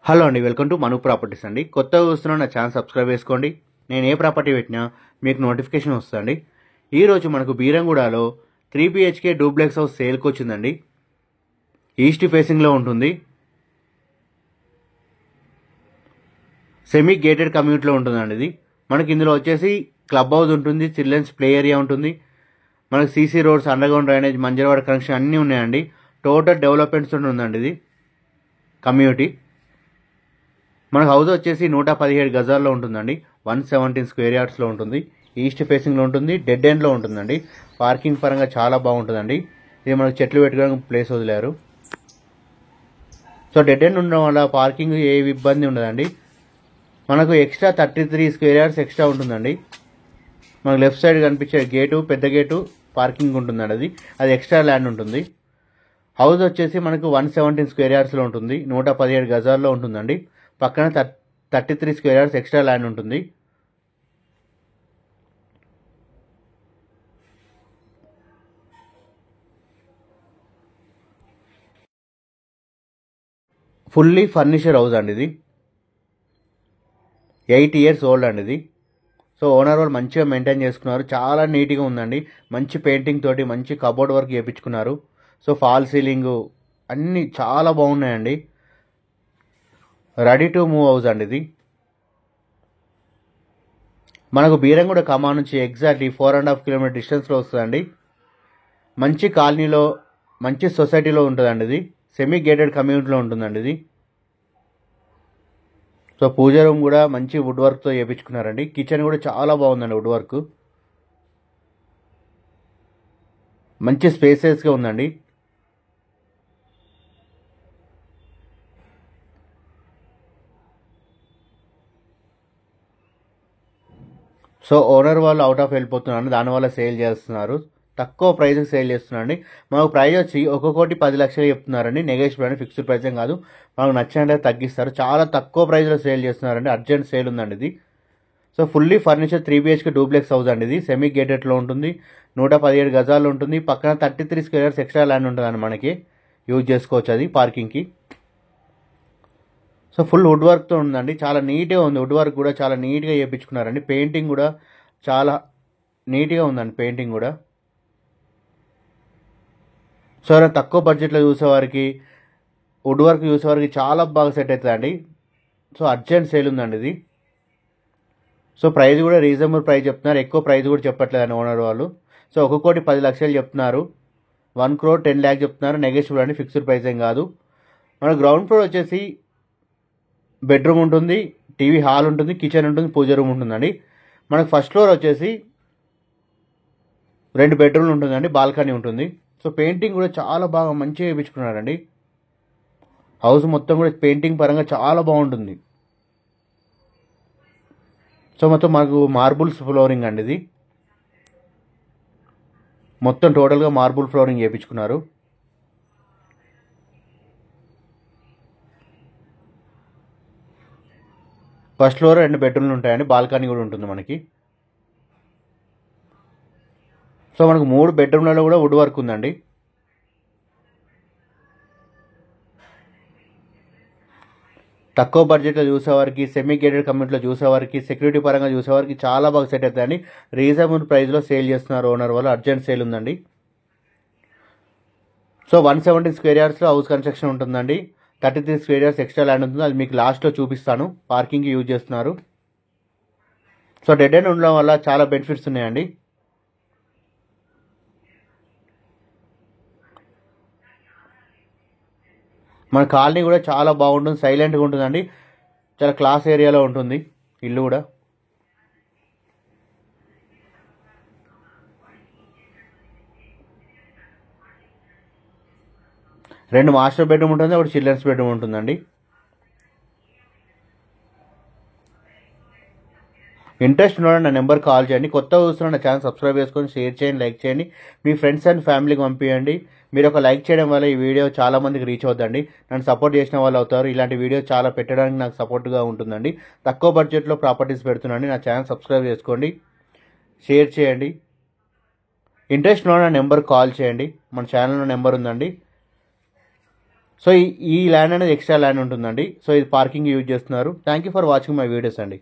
Hello అండి, welcome to Manu properties అండి. కొత్తగా చూస్తున్న నా ఛానల్ సబ్స్క్రైబ్ చేసుకోండి. నేను ఏ ప్రాపర్టీ పెట్టినా మీకు నోటిఫికేషన్ వస్తుందండి. ఈరోజు మనకు బీరంగూడలో 3 BHK డూప్లెక్స్ హౌస్ సేల్కి వచ్చిందండి. ఈస్ట్ ఫేసింగ్లో ఉంటుంది. సెమీ గేటెడ్ కమ్యూనిటీలో ఉంటుందండి. ఇది మనకి ఇందులో వచ్చేసి క్లబ్ హౌస్ ఉంటుంది, చిల్డ్రన్స్ ప్లే ఏరియా ఉంటుంది, మనకి సీసీ రోడ్స్, అండర్గ్రౌండ్ డ్రైనేజ్, మంజరవాడ కనెక్షన్ అన్నీ ఉన్నాయండి. టోటల్ డెవలప్మెంట్స్ ఉందండి. ఇది కమ్యూనిటీ మనకు హౌస్ వచ్చేసి 117 గజాల్లో ఉంటుందండి. 117 స్క్వేర్ యార్డ్స్లో ఉంటుంది. ఈస్ట్ ఫేసింగ్లో ఉంటుంది, డెడ్ ఎండ్లో ఉంటుందండి. పార్కింగ్ పరంగా చాలా బాగుంటుందండి. ఇది మనకు చెట్లు పెట్టుకోవడానికి ప్లేస్ వదిలేరు. సో డెడ్ ఎండ్ ఉండడం వల్ల పార్కింగ్ ఏ ఇబ్బంది ఉండదండి. మనకు ఎక్స్ట్రా 33 స్క్వేర్ యార్డ్స్ ఎక్స్ట్రా ఉంటుందండి. మనకు లెఫ్ట్ సైడ్ కనిపించే గేటు, పెద్ద గేటు పార్కింగ్ ఉంటుందండి. అది ఎక్స్ట్రా ల్యాండ్ ఉంటుంది. హౌస్ వచ్చేసి మనకు 117 స్క్వేర్ యార్డ్స్లో ఉంటుంది, 117 గజాల్లో ఉంటుందండి. పక్కన 33 స్క్వేర్ యార్డ్స్ ఎక్స్ట్రా ల్యాండ్ ఉంటుంది. ఫుల్లీ ఫర్నిచర్ హౌస్ అండి. ఇది 8 years ఓల్డ్ అండి. ఇది సో ఓనర్ వాళ్ళు మంచిగా మెయింటైన్ చేసుకున్నారు. చాలా నీట్గా ఉందండి. మంచి పెయింటింగ్ తోటి మంచి కబోర్డ్ వర్క్ చేయించుకున్నారు. సో ఫాల్ సీలింగు అన్నీ చాలా బాగున్నాయండి. రెడీ టు మూవ్ హౌస్ అండి. ఇది మనకు బీరంగూడ కమాన్ నుంచి ఎగ్జాక్ట్లీ 4.5 kilometer డిస్టెన్స్లో వస్తుందండి. మంచి కాలనీలో, మంచి సొసైటీలో ఉంటుందండి. ఇది సెమీ గేటెడ్ కమ్యూనిటీలో ఉంటుందండి. ఇది సో పూజ రూమ్ కూడా మంచి వుడ్ వర్క్తో చేయించుకున్నారండి. కిచెన్ కూడా చాలా బాగుందండి. వుడ్ వర్క్ మంచి స్పేసెస్గా ఉందండి. సో ఓనర్ వాళ్ళు అవుట్ ఆఫ్ వెళ్ళిపోతున్నారు, దానివల్ల సేల్ చేస్తున్నారు. తక్కువ ప్రైస్కి సేల్ చేస్తున్నారండి. మాకు ప్రైస్ వచ్చి 1,10,00,000 చెప్తున్నారండి. నెగోషియబుల్ అని, ఫిక్స్డ్ ప్రైస్ ఏం కాదు. మాకు నచ్చినట్లయితే తగ్గిస్తారు. చాలా తక్కువ ప్రైస్లో సేల్ చేస్తున్నారండి. అర్జెంట్ సేల్ ఉందండి ఇది. So fully furniture 3 BHK duplex house అండి. ఇది సెమీ గేటెడ్లో ఉంటుంది, 117 గజాల్లో ఉంటుంది. పక్కన 33 స్క్వేర్ యార్డ్స్ ఎక్స్ట్రా ల్యాండ్ ఉంటుందండి. మనకి యూజ్ చేసుకోవచ్చు అది పార్కింగ్కి. సో ఫుల్ వుడ్ వర్క్తో ఉందండి. చాలా నీట్గా ఉంది. వుడ్ వర్క్ కూడా చాలా నీట్గా చేయించుకున్నారండి. పెయింటింగ్ కూడా చాలా నీట్గా ఉందండి. పెయింటింగ్ కూడా సో ఎవరైనా తక్కువ బడ్జెట్లో చూసేవారికి, వుడ్ వర్క్ చూసేవారికి చాలా బాగా సెట్ అవుతుందండి. సో అర్జెంట్ సేల్ ఉందండి ఇది. సో ప్రైస్ కూడా రీజనబుల్ ప్రైస్ చెప్తున్నారు. ఎక్కువ ప్రైస్ కూడా చెప్పట్లేదండి ఓనర్ వాళ్ళు. సో 1,10,00,000 చెప్తున్నారు. 1,10,00,000 చెప్తున్నారు. నెగోషియబుల్ అండి, ఫిక్స్డ్ ప్రైస్ ఏం కాదు. మన గ్రౌండ్ ఫ్లోర్ వచ్చేసి బెడ్రూమ్ ఉంటుంది, టీవీ హాల్ ఉంటుంది, కిచెన్ ఉంటుంది, పూజ రూమ్ ఉంటుందండి. మనకు ఫస్ట్ ఫ్లోర్ వచ్చేసి 2 బెడ్రూమ్లు ఉంటుందండి, బాల్కనీ ఉంటుంది. సో పెయింటింగ్ కూడా చాలా బాగా మంచిగా వేయించుకున్నారండి. హౌస్ మొత్తం కూడా పెయింటింగ్ పరంగా చాలా బాగుంటుంది. సో మొత్తం మాకు మార్బుల్స్ ఫ్లోరింగ్ అండి. ఇది మొత్తం టోటల్గా మార్బుల్ ఫ్లోరింగ్ చేయించుకున్నారు. ఫస్ట్ ఫ్లోర్ 2 బెడ్రూమ్లు ఉంటాయండి, బాల్కనీ కూడా ఉంటుంది మనకి. సో మనకు 3 బెడ్రూమ్లలో కూడా వుడ్ వర్క్ ఉందండి. తక్కువ బడ్జెట్లో చూసేవారికి, సెమీ గేటెడ్ కమ్యూనిటీలో చూసేవారికి, సెక్యూరిటీ పరంగా చూసేవారికి చాలా బాగా సెట్ అవుతుందండి. రీజనబుల్ ప్రైస్లో సేల్ చేస్తున్నారు ఓనర్ వాళ్ళు. అర్జెంట్ సేల్ ఉందండి. సో 117 స్క్వేర్ యార్డ్స్లో హౌస్ కన్స్ట్రక్షన్ ఉంటుందండి. 33 స్క్వేర్ యార్డ్స్ ఎక్స్ట్రా ల్యాండ్ ఉంటుంది. అది మీకు లాస్ట్లో చూపిస్తాను. పార్కింగ్కి యూజ్ చేస్తున్నారు. సో డెడ్ ఎండ్ ఉండడం వల్ల చాలా బెనిఫిట్స్ ఉన్నాయండి. మన కాలనీ కూడా చాలా బాగుంటుంది, సైలెంట్గా ఉంటుందండి. చాలా క్లాస్ ఏరియాలో ఉంటుంది ఇల్లు కూడా. 2 మాస్టర్ బెడ్రూమ్ ఉంటుంది, 1 చిల్డ్రన్స్ బెడ్రూమ్ ఉంటుందండి. ఇంట్రెస్ట్ ఉన్న నా నెంబర్ కాల్ చేయండి. కొత్తగా చూస్తున్న నా ఛానల్ సబ్స్క్రైబ్ చేసుకొని షేర్ చేయండి, లైక్ చేయండి. మీ ఫ్రెండ్స్ అండ్ ఫ్యామిలీకి పంపించండి. మీరు ఒక లైక్ చేయడం వల్ల ఈ వీడియో చాలా మందికి రీచ్ అవుతుందండి. నన్ను సపోర్ట్ చేసిన వాళ్ళు అవుతారు. ఇలాంటి వీడియో చాలా పెట్టడానికి నాకు సపోర్ట్గా ఉంటుందండి. తక్కువ బడ్జెట్లో ప్రాపర్టీస్ పెడుతున్నాండి. నా ఛానల్ సబ్స్క్రైబ్ చేసుకోండి, షేర్ చేయండి. ఇంట్రెస్ట్ ఉన్న నెంబర్ కాల్ చేయండి. మన ఛానల్లో నెంబర్ ఉందండి. సో ఈ ల్యాండ్ అనేది ఎక్స్ట్రా ల్యాండ్ ఉంటుందండి. సో ఇది పార్కింగ్ యూజ్ చేస్తున్నారు. Thank you for watching my videos అండి.